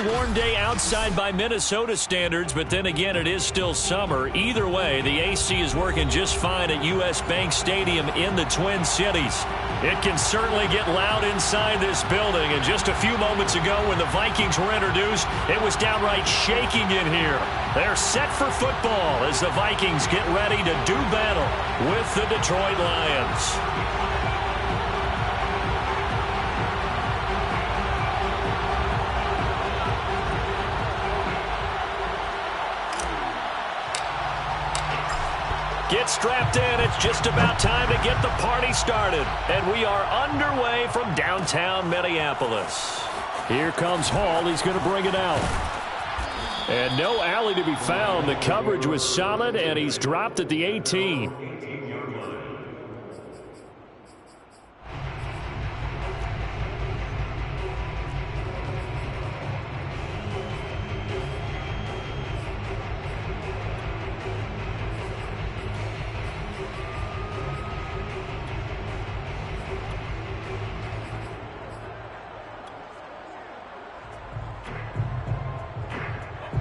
warm day outside by Minnesota standards, but then again, it is still summer. Either way, the AC is working just fine at U.S. Bank Stadium in the Twin Cities. It can certainly get loud inside this building, and just a few moments ago when the Vikings were introduced, it was downright shaking in here. They're set for football as the Vikings get ready to do battle with the Detroit Lions. Get strapped in. It's just about time to get the party started. And we are underway from downtown Minneapolis. Here comes Hall. He's going to bring it out. And no alley to be found. The coverage was solid, and he's dropped at the 18.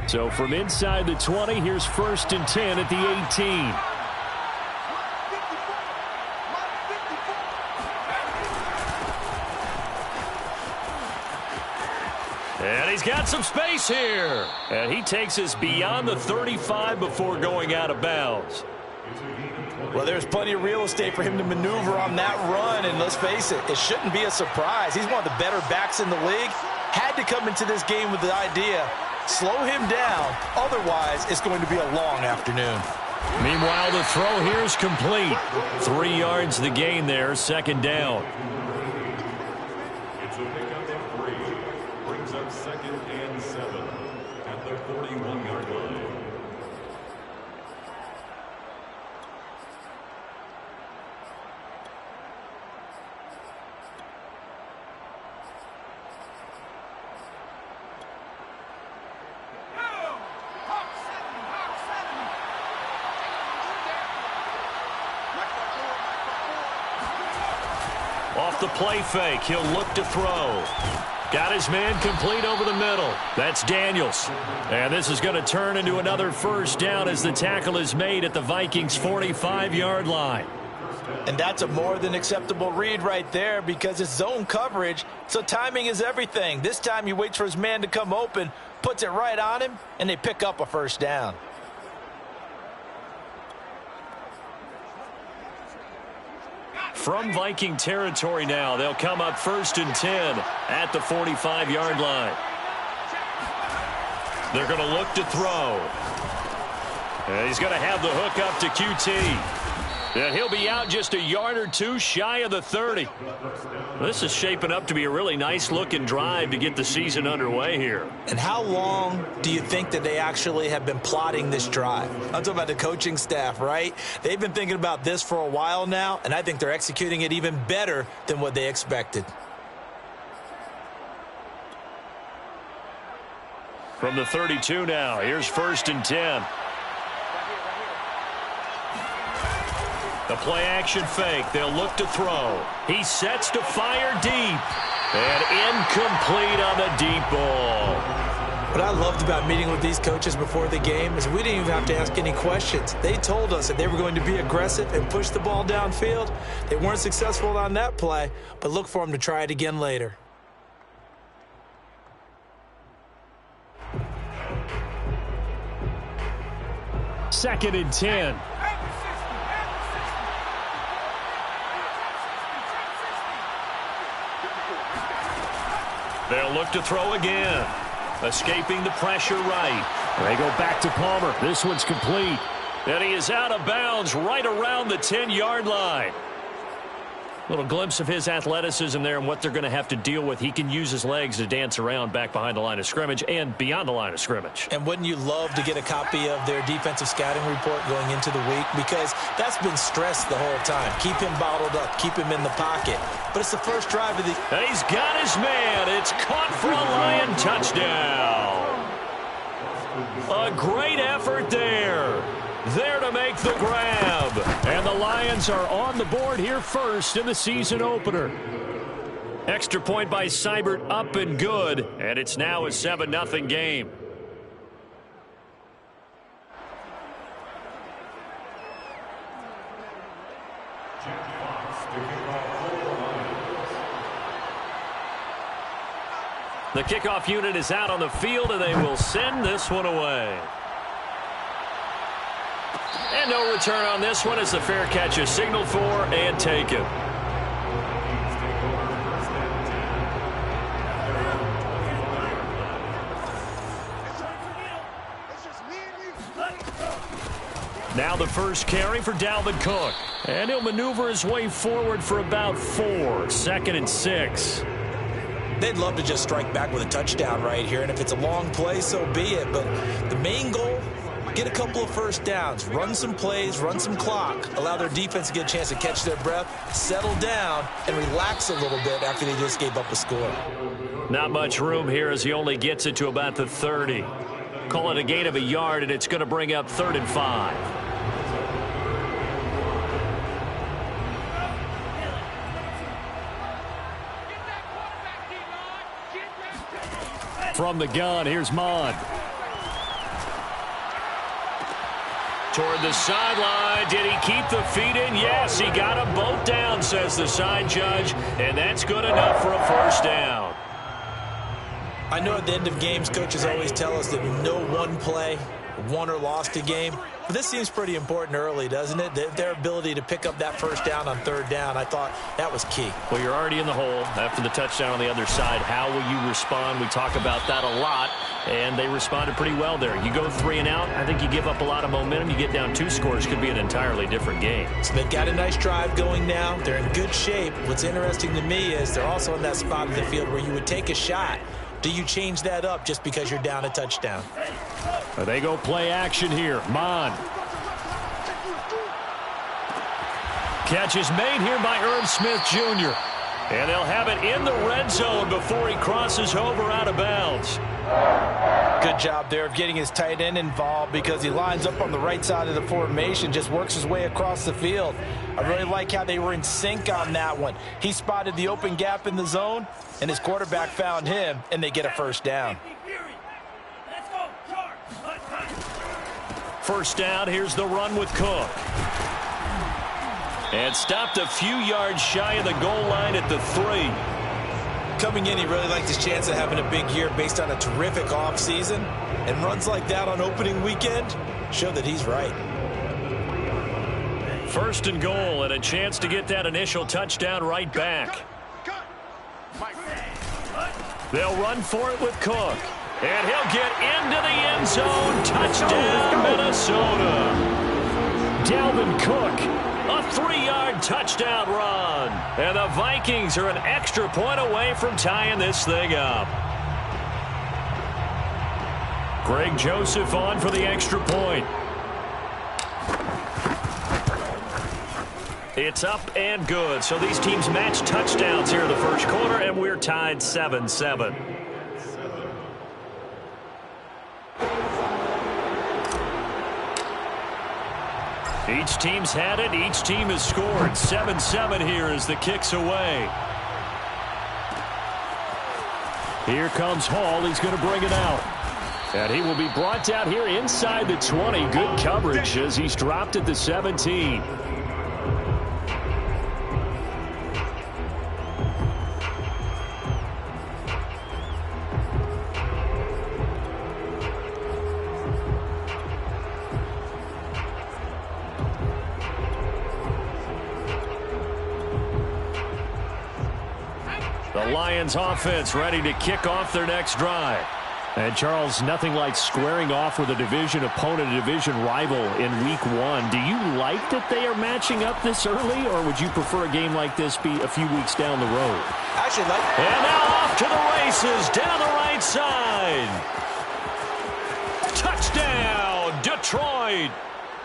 So from inside the 20, here's 1st and 10 at the 18. And he's got some space here. And he takes us beyond the 35 before going out of bounds. Well, there's plenty of real estate for him to maneuver on that run. And let's face it, it shouldn't be a surprise. He's one of the better backs in the league. Had to come into this game with the idea, slow him down, otherwise it's going to be a long afternoon. Meanwhile, the throw here is complete. 3 yards the gain there, 2nd down. It's a pickup of 3. Brings up 2nd and 7 at the 41-yard line. Off the play fake, he'll look to throw. Got his man complete over the middle. That's Daniels. And this is going to turn into another 1st down as the tackle is made at the Vikings' 45-yard line. And that's a more than acceptable read right there because it's zone coverage, so timing is everything. This time he waits for his man to come open, puts it right on him, and they pick up a 1st down. From Viking territory now, they'll come up 1st and 10 at the 45-yard line. They're going to look to throw. And he's going to have the hook up to QT. And he'll be out just a yard or two shy of the 30. This is shaping up to be a really nice-looking drive to get the season underway here. And how long do you think that they actually have been plotting this drive? I'm talking about the coaching staff, right? They've been thinking about this for a while now, and I think they're executing it even better than what they expected. From the 32 now, here's 1st and 10. The play action fake. They'll look to throw. He sets to fire deep. And incomplete on the deep ball. What I loved about meeting with these coaches before the game is we didn't even have to ask any questions. They told us that they were going to be aggressive and push the ball downfield. They weren't successful on that play, but look for them to try it again later. Second and 10. They'll look to throw again. Escaping the pressure right. They go back to Palmer. This one's complete. And he is out of bounds right around the 10-yard line. Little glimpse of his athleticism there and what they're going to have to deal with. He can use his legs to dance around back behind the line of scrimmage and beyond the line of scrimmage. And wouldn't you love to get a copy of their defensive scouting report going into the week? Because that's been stressed the whole time. Keep him bottled up. Keep him in the pocket. But it's the first drive of the... And he's got his man. It's caught for a Lion touchdown. A great effort there. There to make the grab. And the Lions are on the board here first in the season opener. Extra point by Seibert, up and good. And it's now a 7-0 game. The kickoff unit is out on the field, and they will send this one away. And no return on this one as the fair catch is signaled for and taken. Now the first carry for Dalvin Cook. And he'll maneuver his way forward for about 4. 2nd and 6. They'd love to just strike back with a touchdown right here, and if it's a long play, so be it. But the main goal, get a couple of first downs, run some plays, run some clock, allow their defense to get a chance to catch their breath, settle down, and relax a little bit after they just gave up a score. Not much room here as he only gets it to about the 30. Call it a gain of a yard, and it's going to bring up 3rd and 5. From the gun, here's Mond. Toward the sideline. Did he keep the feet in? Yes, he got them both down, says the side judge, and that's good enough for a first down. I know at the end of games, coaches always tell us that no one play won or lost a game. But this seems pretty important early, doesn't it? Their ability to pick up that first down on 3rd down, I thought that was key. Well, you're already in the hole after the touchdown on the other side. How will you respond? We talk about that a lot, and they responded pretty well there. You go 3 and out, I think you give up a lot of momentum. You get down 2 scores, could be an entirely different game. So they've got a nice drive going now. They're in good shape. What's interesting to me is they're also in that spot of the field where you would take a shot. Do you change that up just because you're down a touchdown? They go play action here. Mond. Catch is made here by Irv Smith Jr. And they'll have it in the red zone before he crosses over out of bounds. Good job there of getting his tight end involved because he lines up on the right side of the formation, just works his way across the field. I really like how they were in sync on that one. He spotted the open gap in the zone, and his quarterback found him, and they get a first down. First down, here's the run with Cook. And stopped a few yards shy of the goal line at the 3. Coming in, he really liked his chance of having a big year based on a terrific offseason. And runs like that on opening weekend show that he's right. 1st and goal, and a chance to get that initial touchdown right back. They'll run for it with Cook. And he'll get into the end zone. Touchdown, Minnesota. Dalvin Cook, a 3-yard touchdown run. And the Vikings are an extra point away from tying this thing up. Greg Joseph on for the extra point. It's up and good. So these teams match touchdowns here in the first quarter, and we're tied 7-7. Each team's had it. Each team has scored. 7-7 here as the kick's away. Here comes Hall. He's going to bring it out. And he will be brought down here inside the 20. Good coverage as he's dropped at the 17. The Lions offense ready to kick off their next drive. And Charles, nothing like squaring off with a division opponent, a division rival in week 1. Do you like that they are matching up this early, or would you prefer a game like this be a few weeks down the road? Actually, like. And now off to the races down the right side. Touchdown, Detroit.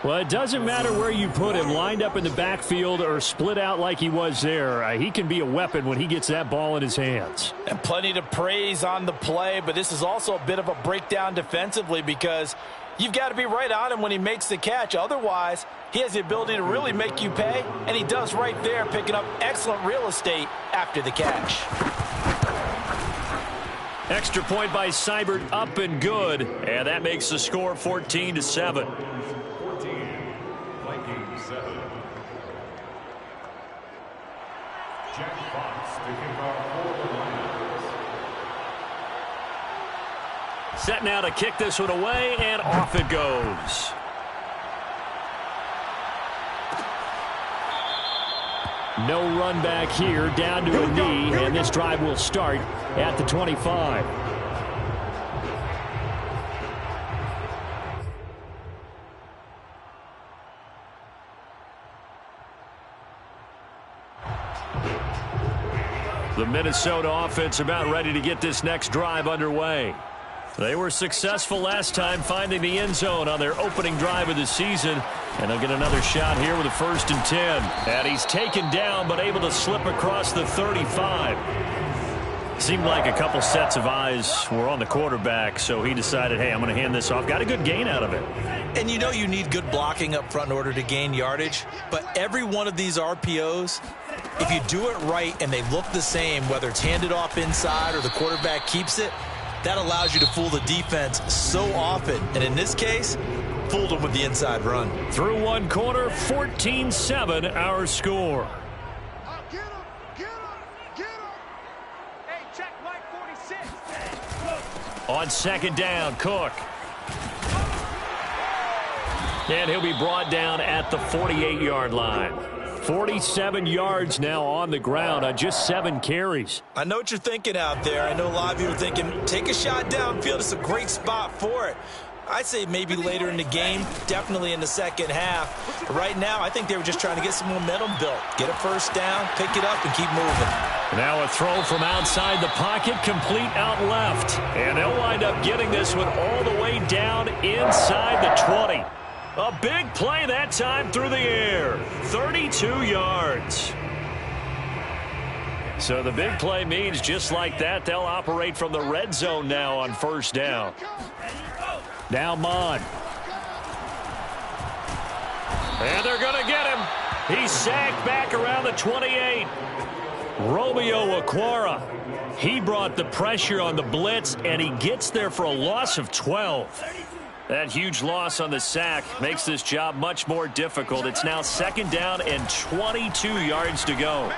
Well, it doesn't matter where you put him, lined up in the backfield or split out like he was there. He can be a weapon when he gets that ball in his hands. And plenty to praise on the play, but this is also a bit of a breakdown defensively because you've got to be right on him when he makes the catch. Otherwise, He has the ability to really make you pay, and he does right there, picking up excellent real estate after the catch. Extra point by Seibert, up and good, and that makes the score 14-7. 14, Viking 7. Jack Fox to kick off for the Lions. Set now to kick this one away, and off it goes. No run back here, down to a knee, and this drive will start at the 25. The Minnesota offense about ready to get this next drive underway. They were successful last time finding the end zone on their opening drive of the season. And they'll get another shot here with a 1st and 10. And he's taken down but able to slip across the 35. Seemed like a couple sets of eyes were on the quarterback, so he decided, hey, I'm going to hand this off. Got a good gain out of it. And you know you need good blocking up front in order to gain yardage. But every one of these RPOs, if you do it right and they look the same, whether it's handed off inside or the quarterback keeps it, that allows you to fool the defense so often. And in this case, fooled them with the inside run. Through one quarter, 14-7 our score. Get him! Get him! Get him! Hey, check Mike 46. On 2nd down, Cook. And he'll be brought down at the 48-yard line. 47 yards now on the ground on just 7 carries. I know what you're thinking out there. I know a lot of you are thinking, take a shot downfield. It's a great spot for it. I'd say maybe later in the game, definitely in the second half. But right now, I think they were just trying to get some momentum built. Get a 1st down, pick it up, and keep moving. Now a throw from outside the pocket, complete out left. And they'll wind up getting this one all the way down inside the 20. A big play that time through the air. 32 yards. So the big play means just like that, they'll operate from the red zone now on 1st down. Now Mon. And they're going to get him. He's sacked back around the 28. Romeo Okwara. He brought the pressure on the blitz, and he gets there for a loss of 12. That huge loss on the sack makes this job much more difficult. It's now 2nd down and 22 yards to go.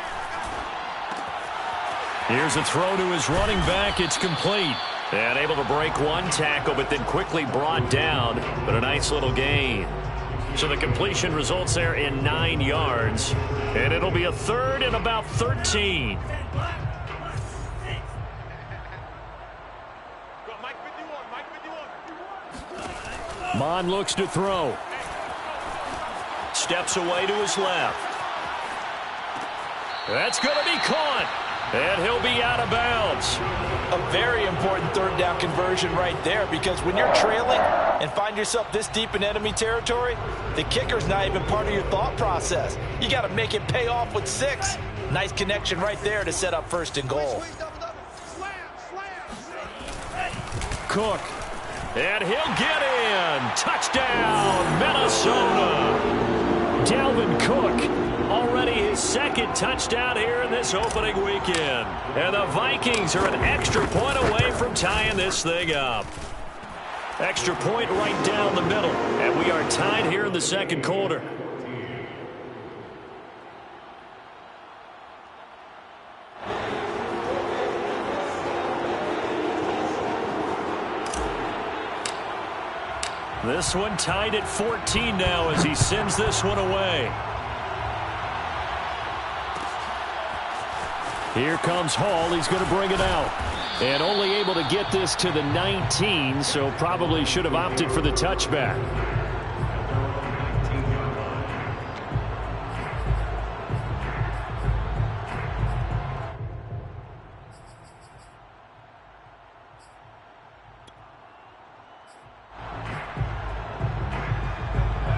Here's a throw to his running back. It's complete. And able to break one tackle, but then quickly brought down. But a nice little gain. So the completion results there in 9 yards. And it'll be a 3rd and about 13. Mon looks to throw. Steps away to his left. That's going to be caught. And he'll be out of bounds. A very important 3rd down conversion right there, because when you're trailing and find yourself this deep in enemy territory, the kicker's not even part of your thought process. You got to make it pay off with 6. Nice connection right there to set up 1st and goal. Cook. And he'll get in. Touchdown, Minnesota. Dalvin Cook, already his 2nd touchdown here in this opening weekend. And the Vikings are an extra point away from tying this thing up. Extra point right down the middle. And we are tied here in the 2nd quarter. This one tied at 14 now as he sends this one away. Here comes Hall. He's going to bring it out. And only able to get this to the 19, so probably should have opted for the touchback.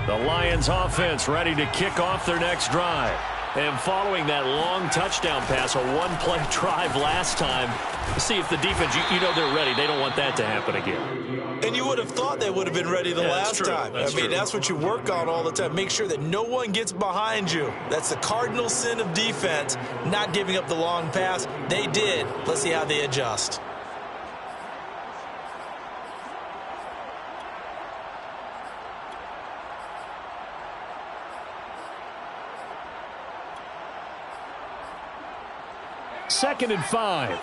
The Lions offense ready to kick off their next drive. And following that long touchdown pass, a one-play drive last time, see if the defense, you know they're ready. They don't want that to happen again. And you would have thought they would have been ready the last time. I mean, that's what you work on all the time. Make sure that no one gets behind you. That's the cardinal sin of defense, not giving up the long pass. They did. Let's see how they adjust. Second and 5.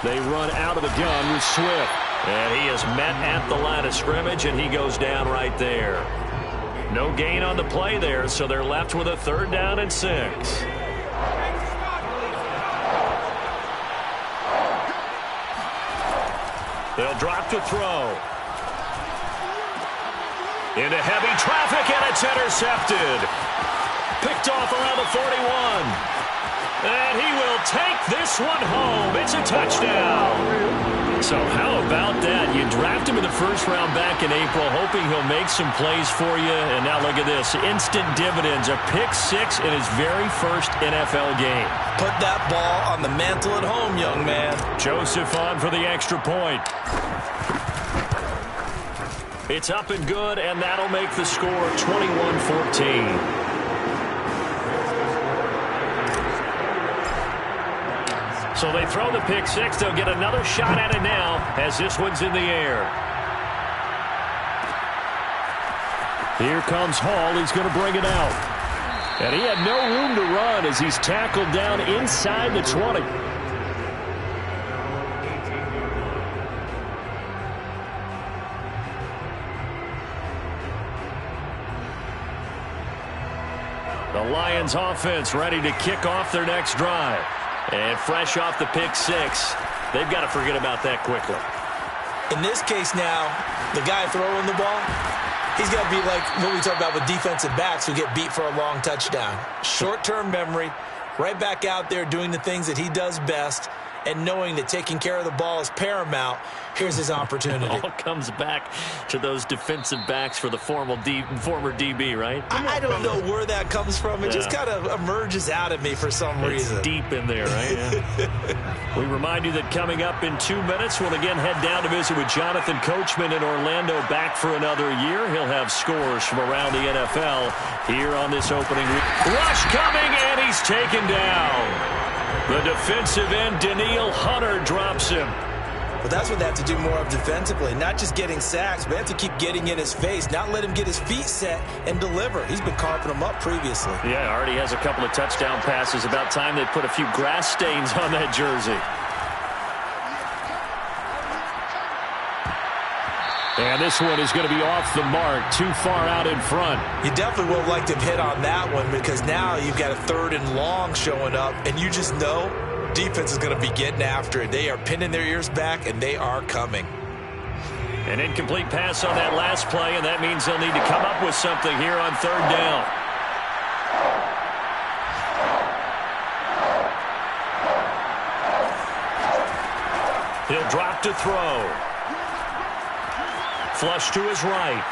They run out of the gun with Swift. And he is met at the line of scrimmage, and he goes down right there. No gain on the play there, so they're left with a 3rd down and 6. They'll drop to throw. Into heavy traffic, and it's intercepted. Picked off around the 41. And he will take this one home. It's a touchdown. So how about that? You draft him in the 1st round back in April, hoping he'll make some plays for you. And now look at this. Instant dividends. A pick 6 in his very first NFL game. Put that ball on the mantle at home, young man. Joseph on for the extra point. It's up and good, and that'll make the score 21-14. So they throw the pick 6. They'll get another shot at it now as this one's in the air. Here comes Hall. He's going to bring it out. And he had no room to run as he's tackled down inside the 20. The Lions offense ready to kick off their next drive. And fresh off the pick 6, they've got to forget about that quickly. In this case now, the guy throwing the ball, he's got to be like what we talk about with defensive backs who get beat for a long touchdown. Short-term memory, right back out there doing the things that he does best, and knowing that taking care of the ball is paramount. Here's his opportunity. It all comes back to those defensive backs for the former DB, right? I don't know where that comes from. It just kind of emerges out of me for some reason. It's deep in there, right? Yeah. We remind you that coming up in 2 minutes, we'll again head down to visit with Jonathan Coachman in Orlando, back for another year. He'll have scores from around the NFL here on this opening week. Rush coming, and he's taken down. The defensive end, Daniil Hunter, drops him. But that's what they have to do more of defensively. Not just getting sacks, but they have to keep getting in his face, not let him get his feet set and deliver. He's been carving them up previously. Yeah, already has a couple of touchdown passes. About time they put a few grass stains on that jersey. And this one is going to be off the mark, too far out in front. You definitely would have liked to hit on that one, because now you've got a 3rd and long showing up, and you just know defense is going to be getting after it. They are pinning their ears back, and they are coming. An incomplete pass on that last play, and that means they'll need to come up with something here on 3rd down. He'll drop to throw. Flush to his right.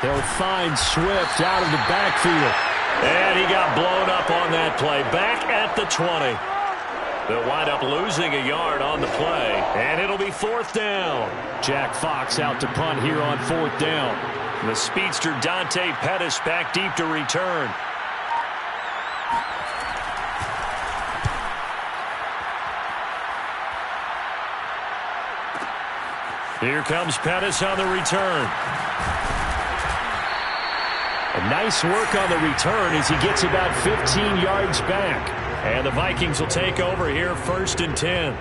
He'll find Swift out of the backfield. And he got blown up on that play. Back at the 20. They'll wind up losing a yard on the play. And it'll be 4th down. Jack Fox out to punt here on 4th down. The speedster Dante Pettis back deep to return. Here comes Pettis on the return. A nice work on the return as he gets about 15 yards back. And the Vikings will take over here, 1st and 10.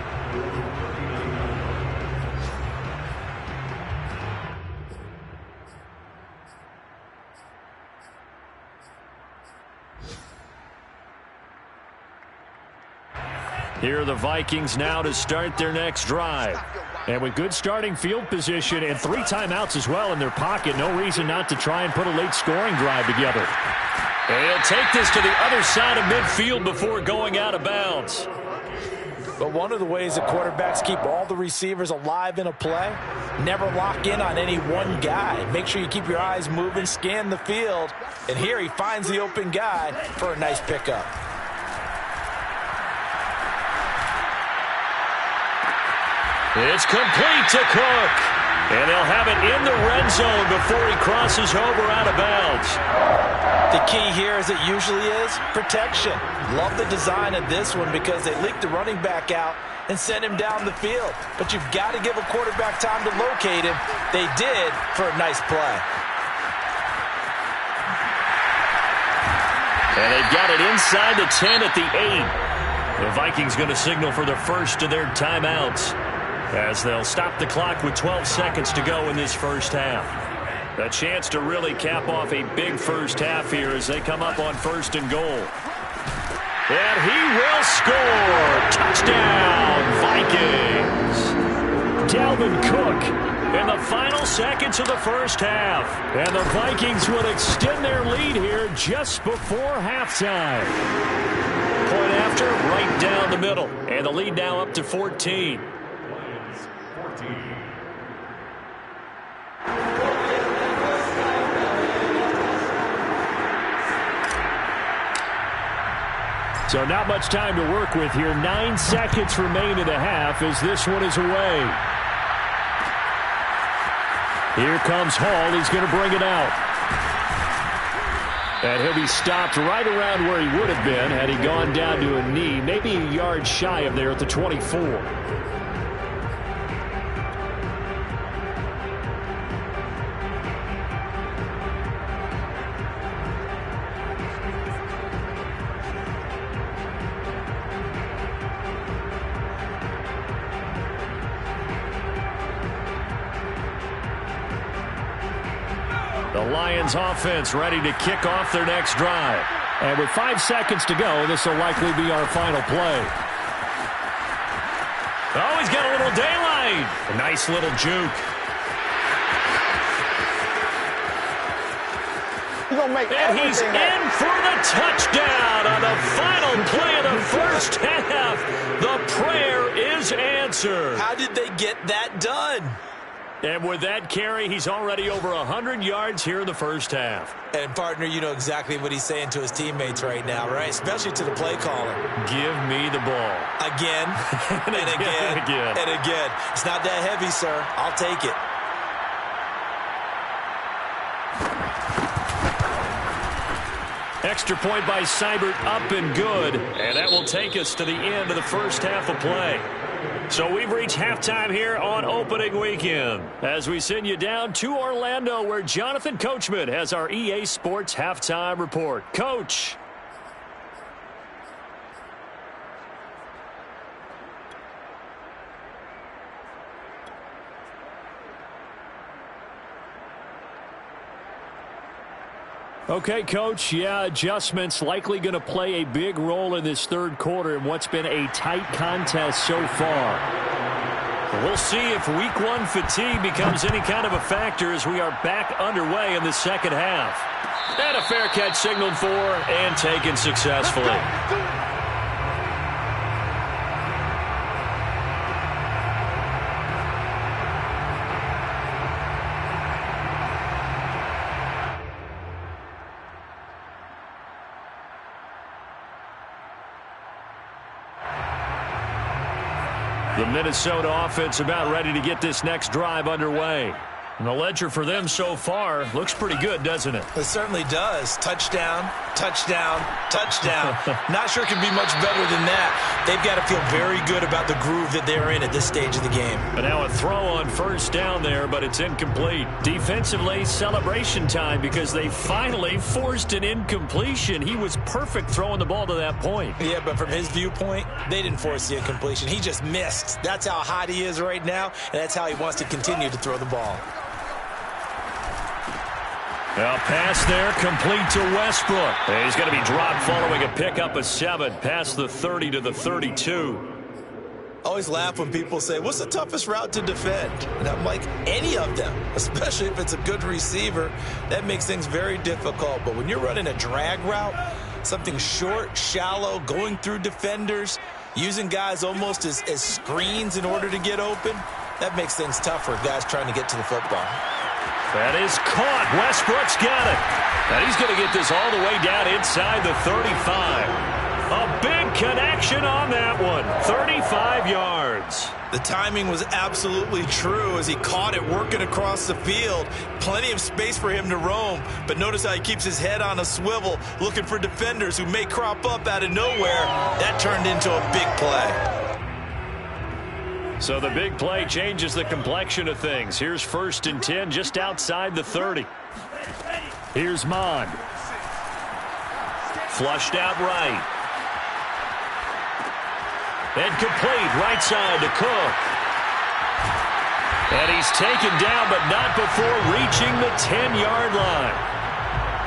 Here are the Vikings now to start their next drive. And with good starting field position and 3 timeouts as well in their pocket, no reason not to try and put a late scoring drive together. And he'll take this to the other side of midfield before going out of bounds. But one of the ways that quarterbacks keep all the receivers alive in a play, never lock in on any one guy. Make sure you keep your eyes moving, scan the field. And here he finds the open guy for a nice pickup. It's complete to Cook. And they'll have it in the red zone before he crosses over out of bounds. The key here, as it usually is, protection. Love the design of this one because they leaked the running back out and sent him down the field. But you've got to give a quarterback time to locate him. They did for a nice play. And they've got it inside the 10 at the 8. The Vikings going to signal for the first of their timeouts, as they'll stop the clock with 12 seconds to go in this first half. A chance to really cap off a big first half here as they come up on 1st and goal. And he will score! Touchdown, Vikings! Dalvin Cook in the final seconds of the first half. And the Vikings would extend their lead here just before halftime. Point after, right down the middle. And the lead now up to 14. So not much time to work with here. 9 seconds remain in the half as this one is away. Here comes Hall. He's going to bring it out. And he'll be stopped right around where he would have been had he gone down to a knee, maybe a yard shy of there at the 24. The Lions offense ready to kick off their next drive. And with 5 seconds to go, this will likely be our final play. Oh, he's got a little daylight. A nice little juke. And he's in for the touchdown on the final play of the first half. The prayer is answered. How did they get that done? And with that carry, he's already over 100 yards here in the first half. And, partner, you know exactly what he's saying to his teammates right now, right? Especially to the play caller. Give me the ball. Again, and again, and again. It's not that heavy, sir. I'll take it. Extra point by Seibert, up and good. And that will take us to the end of the first half of play. So we've reached halftime here on opening weekend as we send you down to Orlando, where Jonathan Coachman has our EA Sports halftime report. Coach. Okay, Coach, yeah, adjustments likely going to play a big role in this third quarter in what's been a tight contest so far. We'll see if week one fatigue becomes any kind of a factor as we are back underway in the second half. And a fair catch signaled for and taken successfully. The Minnesota offense about ready to get this next drive underway. And the ledger for them so far looks pretty good, doesn't it? It certainly does. Touchdown, touchdown, touchdown. Not sure it can be much better than that. They've got to feel very good about the groove that they're in at this stage of the game. And now a throw on first down there, but it's incomplete. Defensively, celebration time because they finally forced an incompletion. He was perfect throwing the ball to that point. Yeah, but from his viewpoint, they didn't force the incompletion. He just missed. That's how hot he is right now, and that's how he wants to continue to throw the ball. Now pass there, complete to Westbrook. And he's going to be dropped following a pickup of 7 past the 30 to the 32. I always laugh when people say, what's the toughest route to defend? And I'm like, any of them, especially if it's a good receiver. That makes things very difficult. But when you're running a drag route, something short, shallow, going through defenders, Using guys almost as screens in order to get open, that makes things tough for guys trying to get to the football. That is caught. Westbrook's got it. And he's going to get this all the way down inside the 35. A big connection on that one. 35 yards. The timing was absolutely true as he caught it working across the field. Plenty of space for him to roam, but notice how he keeps his head on a swivel looking for defenders who may crop up out of nowhere. That turned into a big play. So the big play changes the complexion of things. Here's 1st and 10 just outside the 30. Here's Mond. Flushed out right. And complete right side to Cook. And he's taken down, but not before reaching the 10-yard line.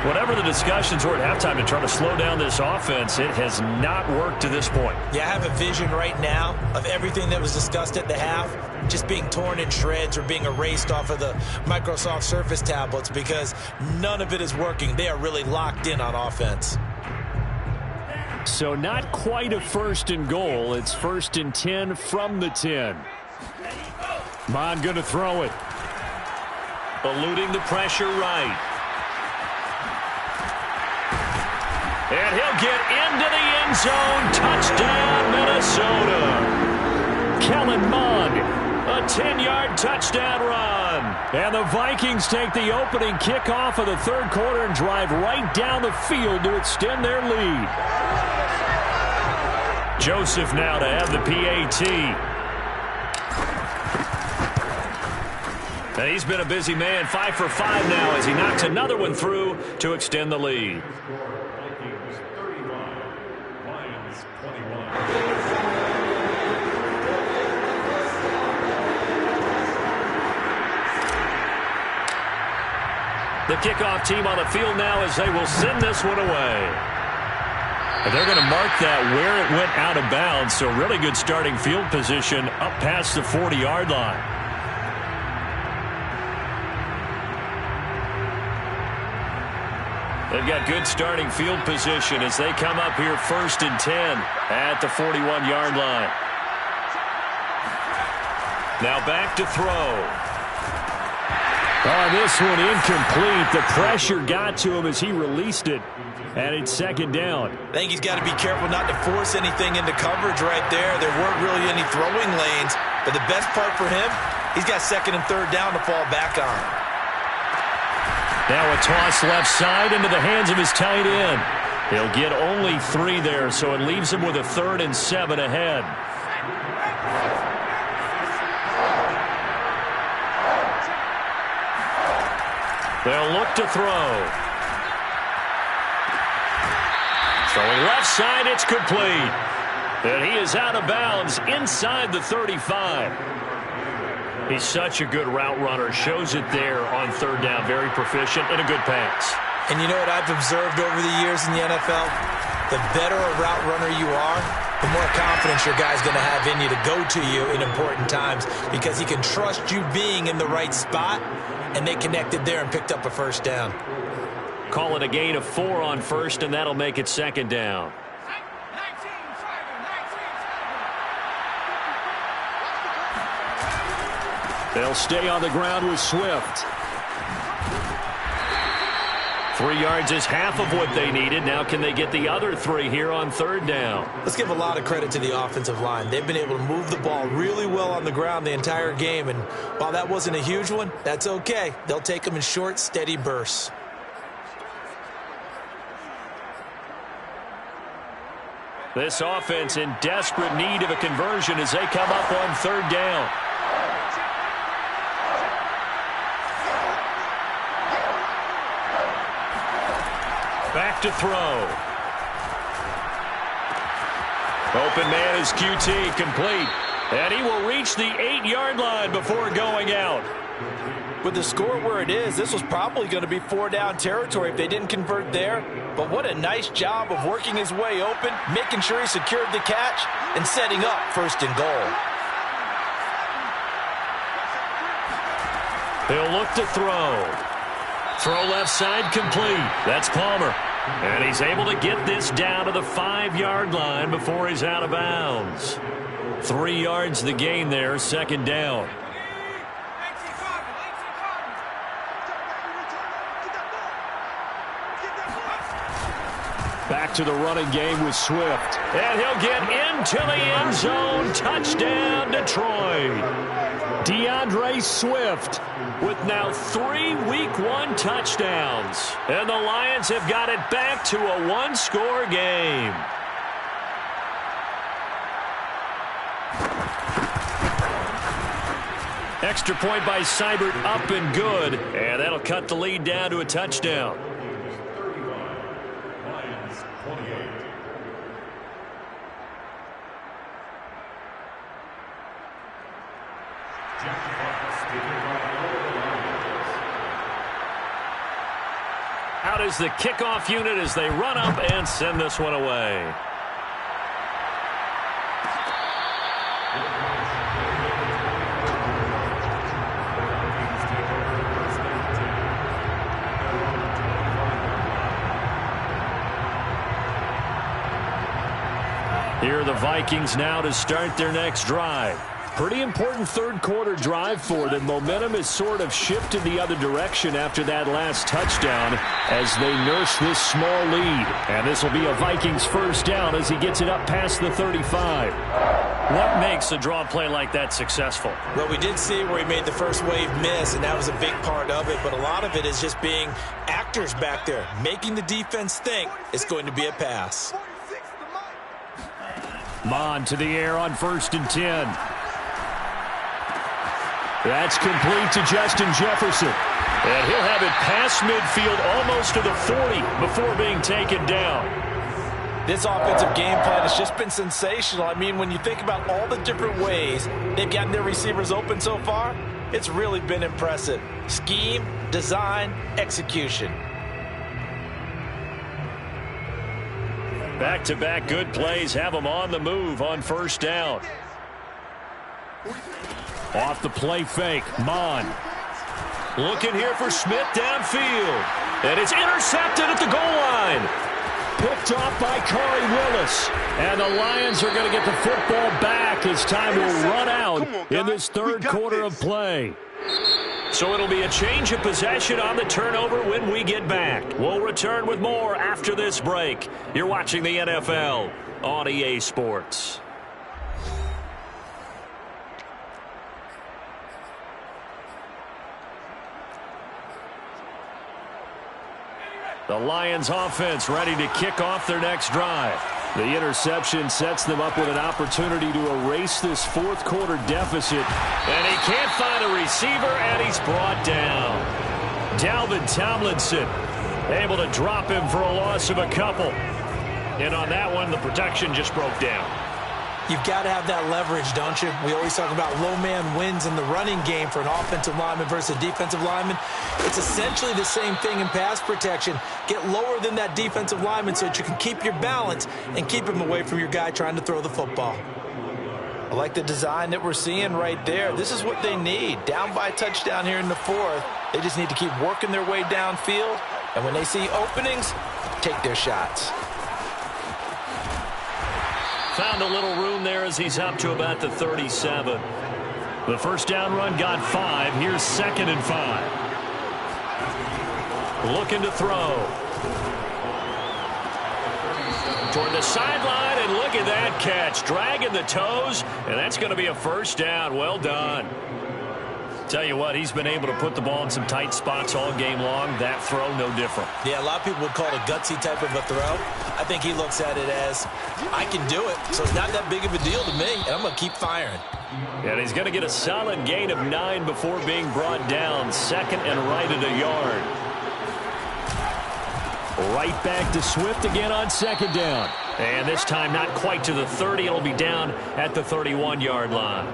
Whatever the discussions were at halftime to try to slow down this offense, it has not worked to this point. Yeah, I have a vision right now of everything that was discussed at the half just being torn in shreds or being erased off of the Microsoft Surface tablets because none of it is working. They are really locked in on offense. So not quite a 1st and goal. It's 1st and 10 from the 10. Mond going to throw it. Eluding the pressure right. And he'll get into the end zone. Touchdown, Minnesota. Kellen Mond, a 10-yard touchdown run. And the Vikings take the opening kickoff of the 3rd quarter and drive right down the field to extend their lead. Joseph now to have the PAT. And he's been a busy man, 5 for 5 now as he knocks another one through to extend the lead. Vikings 31, Lions 21. The kickoff team on the field now as they will send this one away. And they're going to mark that where it went out of bounds, so really good starting field position up past the 40-yard line. They've got good starting field position as they come up here 1st and 10 at the 41-yard line. Now back to throw. Oh, this one incomplete. The pressure got to him as he released it. And it's 2nd down. I think he's got to be careful not to force anything into coverage right there. There weren't really any throwing lanes. But the best part for him, he's got 2nd and 3rd down to fall back on. Now a toss left side into the hands of his tight end. He'll get only 3 there, so it leaves him with a 3rd and 7 ahead. They'll look to throw. Throwing left side, it's complete. And he is out of bounds inside the 35. He's such a good route runner. Shows it there on 3rd down. Very proficient and a good pass. And you know what I've observed over the years in the NFL? The better a route runner you are, the more confidence your guy's going to have in you to go to you in important times because he can trust you being in the right spot, and they connected there and picked up a 1st down. Call it a gain of 4 on 1st, and that'll make it 2nd down. They'll stay on the ground with Swift. 3 yards is half of what they needed. Now can they get the other 3 here on 3rd down? Let's give a lot of credit to the offensive line. They've been able to move the ball really well on the ground the entire game, and while that wasn't a huge one, that's okay. They'll take them in short, steady bursts. This offense in desperate need of a conversion as they come up on 3rd down. Back to throw. Open man is QT, complete. And he will reach the 8-yard line before going out. With the score where it is, this was probably going to be 4-down territory if they didn't convert there. But what a nice job of working his way open, making sure he secured the catch, and setting up 1st and goal. They'll look to throw. Throw left side complete. That's Palmer. And he's able to get this down to the 5-yard line before he's out of bounds. 3 yards the gain there, second down. Back to the running game with Swift. And he'll get into the end zone. Touchdown, Detroit. DeAndre Swift with now 3 Week 1 touchdowns. And the Lions have got it back to a 1-score game. Extra point by Seibert, up and good. And that'll cut the lead down to a touchdown. Out is the kickoff unit as they run up and send this one away. Here are the Vikings now to start their next drive. Pretty important third-quarter drive for them. Momentum has sort of shifted the other direction after that last touchdown as they nurse this small lead. And this will be a Vikings first down as he gets it up past the 35. What makes a draw play like that successful? Well, we did see where he made the first wave miss, and that was a big part of it. But a lot of it is just being actors back there, making the defense think it's going to be a pass. Mon to the air on 1st and 10. That's complete to Justin Jefferson. And he'll have it past midfield almost to the 40 before being taken down. This offensive game plan has just been sensational. I mean, when you think about all the different ways they've gotten their receivers open so far, it's really been impressive. Scheme, design, execution. Back-to-back good plays have them on the move on first down. Off the play fake, Mon. Looking here for Smith downfield. And it's intercepted at the goal line. Picked off by Corey Willis. And the Lions are going to get the football back as time will run out in this third quarter of play. So it'll be a change of possession on the turnover when we get back. We'll return with more after this break. You're watching the NFL on EA Sports. The Lions offense ready to kick off their next drive. The interception sets them up with an opportunity to erase this fourth quarter deficit. And he can't find a receiver, and he's brought down. Dalvin Tomlinson able to drop him for a loss of a couple. And on that one, the protection just broke down. You've got to have that leverage, don't you? We always talk about low man wins in the running game for an offensive lineman versus a defensive lineman. It's essentially the same thing in pass protection. Get lower than that defensive lineman so that you can keep your balance and keep him away from your guy trying to throw the football. I like the design that we're seeing right there. This is what they need. Down by a touchdown here in the fourth. They just need to keep working their way downfield. And when they see openings, take their shots. Found a little room there as he's up to about the 37. The first down run got 5. Here's 2nd and 5. Looking to throw. Toward the sideline, and look at that catch. Dragging the toes, and that's going to be a first down. Well done. Tell you what, he's been able to put the ball in some tight spots all game long. That throw, no different. Yeah, a lot of people would call it a gutsy type of a throw. I think he looks at it as, I can do it, so it's not that big of a deal to me, and I'm going to keep firing. And he's going to get a solid gain of 9 before being brought down. 2nd and right at a yard. Right back to Swift again on 2nd down. And this time not quite to the 30. It'll be down at the 31-yard line.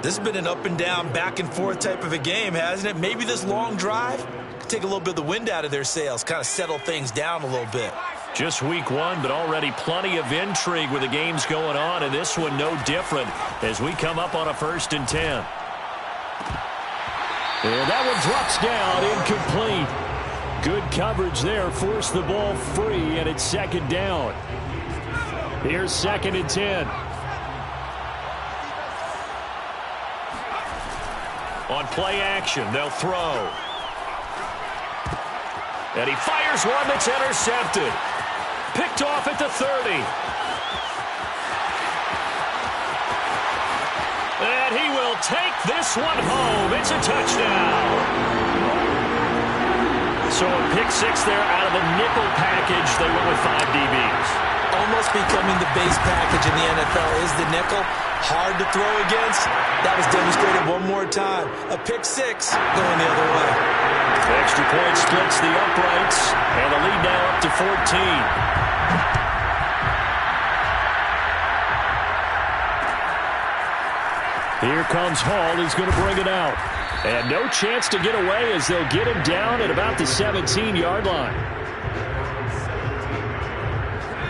This has been an up and down, back and forth type of a game, hasn't it? Maybe this long drive could take a little bit of the wind out of their sails, kind of settle things down a little bit. Just week 1, but already plenty of intrigue with the games going on, and this one no different as we come up on a 1st and 10. And that one drops down incomplete. Good coverage there. Forced the ball free, and it's second down. Here's 2nd and 10. On play action, they'll throw. And he fires one that's intercepted. Picked off at the 30. And he will take this one home. It's a touchdown. So a pick 6 there out of the nickel package. They went with 5 DBs. Almost becoming the base package in the NFL is the nickel. Hard to throw against. That was demonstrated one more time. A pick 6 going the other way. Extra point splits the uprights. And the lead now up to 14. Here comes Hall. He's going to bring it out. And no chance to get away as they'll get him down at about the 17-yard line.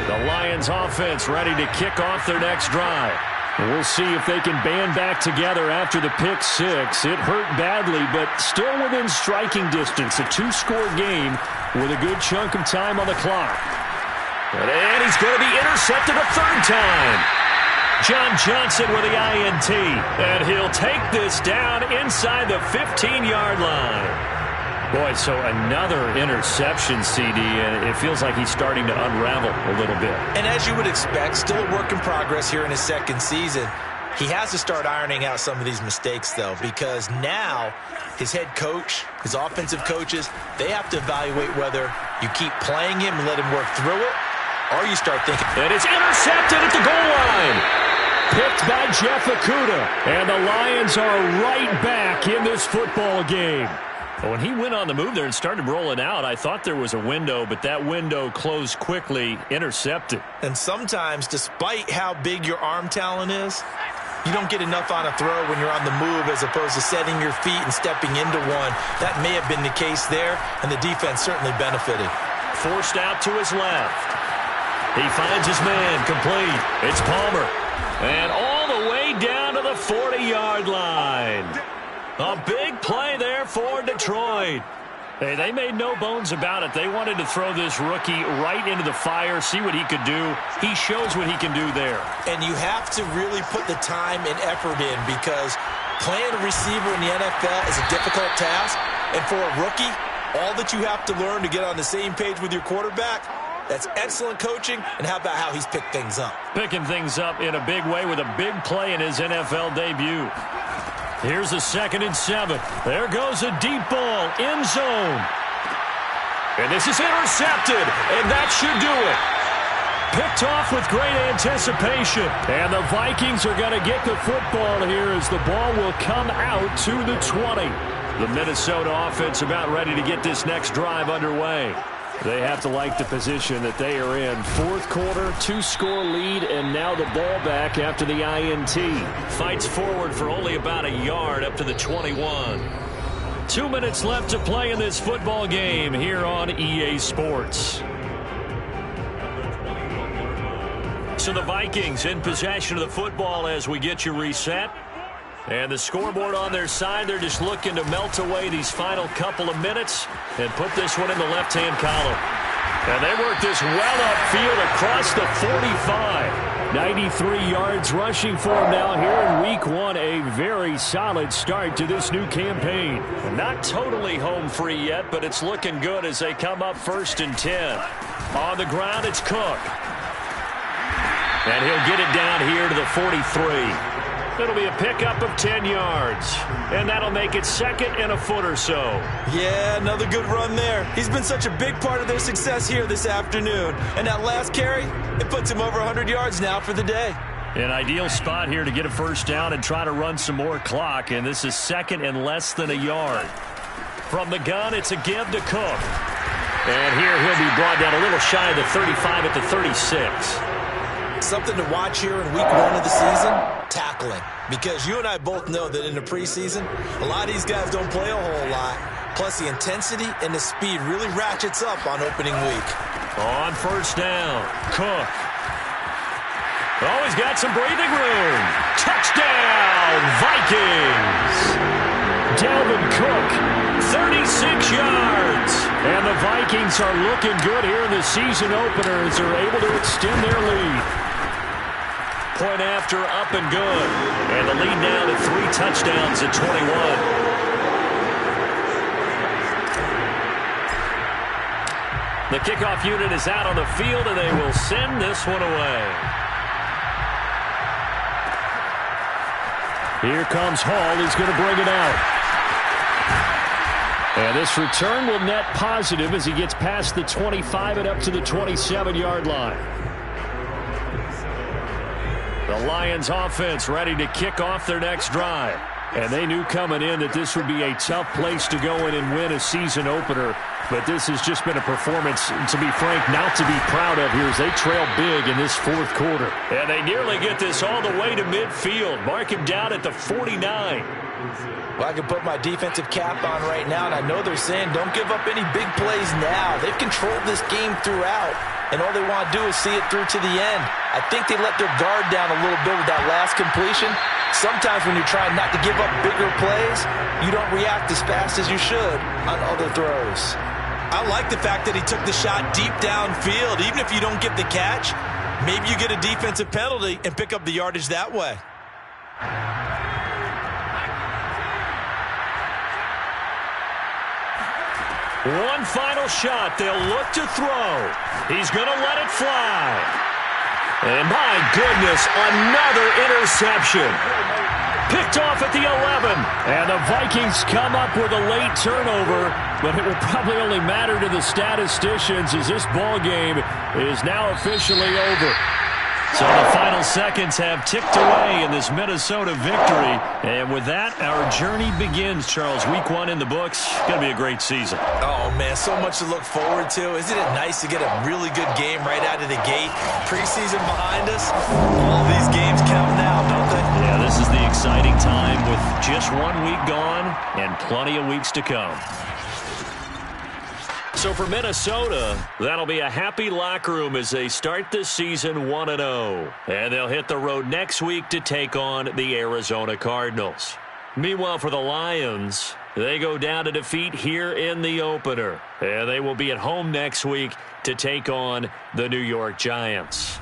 The Lions offense ready to kick off their next drive. We'll see if they can band back together after the pick 6. It hurt badly, but still within striking distance. A 2-score game with a good chunk of time on the clock. And he's going to be intercepted a 3rd time. John Johnson with the INT. And he'll take this down inside the 15-yard line. Boy, so another interception, CD, and it feels like he's starting to unravel a little bit. And as you would expect, still a work in progress here in his 2nd season. He has to start ironing out some of these mistakes, though, because now his head coach, his offensive coaches, they have to evaluate whether you keep playing him and let him work through it, or you start thinking. And it's intercepted at the goal line. Picked by Jeff Okudah. And the Lions are right back in this football game. When he went on the move there and started rolling out, I thought there was a window, but that window closed quickly, intercepted. And sometimes, despite how big your arm talent is, you don't get enough on a throw when you're on the move as opposed to setting your feet and stepping into one. That may have been the case there, and the defense certainly benefited. Forced out to his left. He finds his man, complete. It's Palmer. And all the way down to the 40-yard line. A big play there for Detroit. Hey, they made no bones about it. They wanted to throw this rookie right into the fire, see what he could do. He shows what he can do there. And you have to really put the time and effort in because playing a receiver in the NFL is a difficult task. And for a rookie, all that you have to learn to get on the same page with your quarterback, that's excellent coaching. And how about how he's picked things up? Picking things up in a big way with a big play in his NFL debut. Here's a 2nd and 7. There goes a deep ball, end zone. And this is intercepted, and that should do it. Picked off with great anticipation. And the Vikings are going to get the football here as the ball will come out to the 20. The Minnesota offense about ready to get this next drive underway. They have to like the position that they are in. 4th quarter, 2-score lead, and now the ball back after the INT. Fights forward for only about a yard up to the 21. 2 minutes left to play in this football game here on EA Sports. So the Vikings in possession of the football as we get you reset. And the scoreboard on their side, they're just looking to melt away these final couple of minutes and put this one in the left-hand column. And they work this well upfield across the 45. 93 yards rushing for him now here in Week 1. A very solid start to this new campaign. Not totally home free yet, but it's looking good as they come up 1st and 10. On the ground, it's Cook. And he'll get it down here to the 43. It'll be a pickup of 10 yards. And that'll make it 2nd and a foot or so. Yeah, another good run there. He's been such a big part of their success here this afternoon. And that last carry, it puts him over 100 yards now for the day. An ideal spot here to get a first down and try to run some more clock. And this is 2nd and less than a yard. From the gun, it's a give to Cook. And here he'll be brought down a little shy of the 35 at the 36. Something to watch here in Week 1 of the season, tackling. Because you and I both know that in the preseason, a lot of these guys don't play a whole lot. Plus, the intensity and the speed really ratchets up on opening week. On 1st down, Cook. Oh, he's got some breathing room. Touchdown, Vikings. Dalvin Cook, 36 yards. And the Vikings are looking good here in the season opener as they're able to extend their lead. Point after, up and good. And the lead now to 3 touchdowns at 21. The kickoff unit is out on the field, and they will send this one away. Here comes Hall. He's going to bring it out. And this return will net positive as he gets past the 25 and up to the 27-yard line. The Lions offense ready to kick off their next drive. And they knew coming in that this would be a tough place to go in and win a season opener. But this has just been a performance, to be frank, not to be proud of here as they trail big in this fourth quarter. And they nearly get this all the way to midfield. Mark him down at the 49. Well, I can put my defensive cap on right now, and I know they're saying don't give up any big plays now. They've controlled this game throughout, and all they want to do is see it through to the end. I think they let their guard down a little bit with that last completion. Sometimes when you're trying not to give up bigger plays, you don't react as fast as you should on other throws. I like the fact that he took the shot deep downfield. Even if you don't get the catch, maybe you get a defensive penalty and pick up the yardage that way. One final shot. They'll look to throw. He's going to let it fly. And my goodness, another interception. Picked off at the 11. And the Vikings come up with a late turnover, but it will probably only matter to the statisticians as this ball game is now officially over. So the final seconds have ticked away in this Minnesota victory. And with that, our journey begins, Charles. Week 1 in the books. Going to be a great season. Oh, man, so much to look forward to. Isn't it nice to get a really good game right out of the gate? Preseason behind us. All these games count now, don't they? Yeah, this is the exciting time with just 1 week gone and plenty of weeks to come. So for Minnesota, that'll be a happy locker room as they start this season 1-0. And they'll hit the road next week to take on the Arizona Cardinals. Meanwhile, for the Lions, they go down to defeat here in the opener. And they will be at home next week to take on the New York Giants.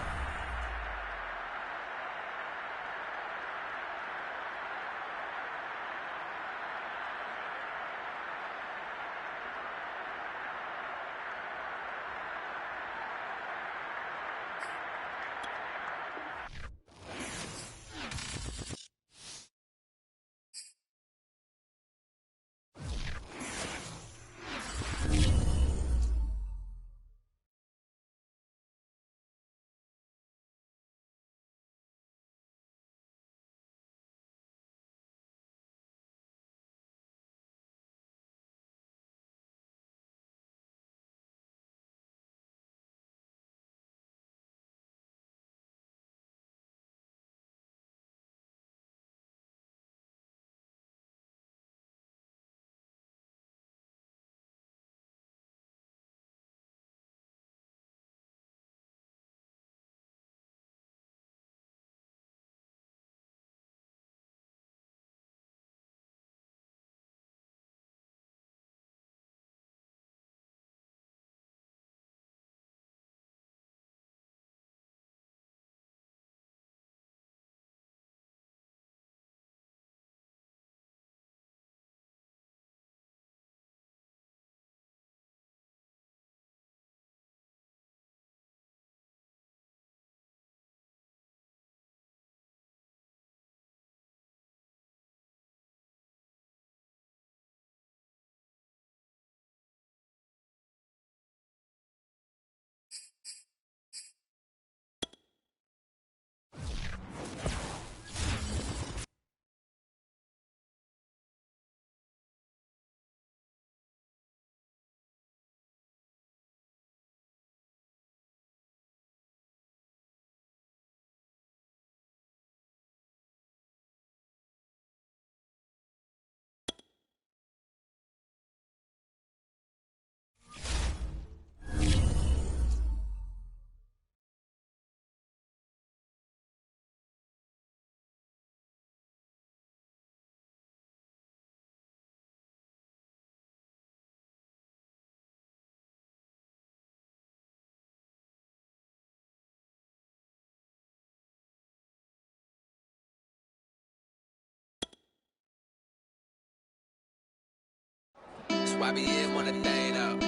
YBN want a thing up.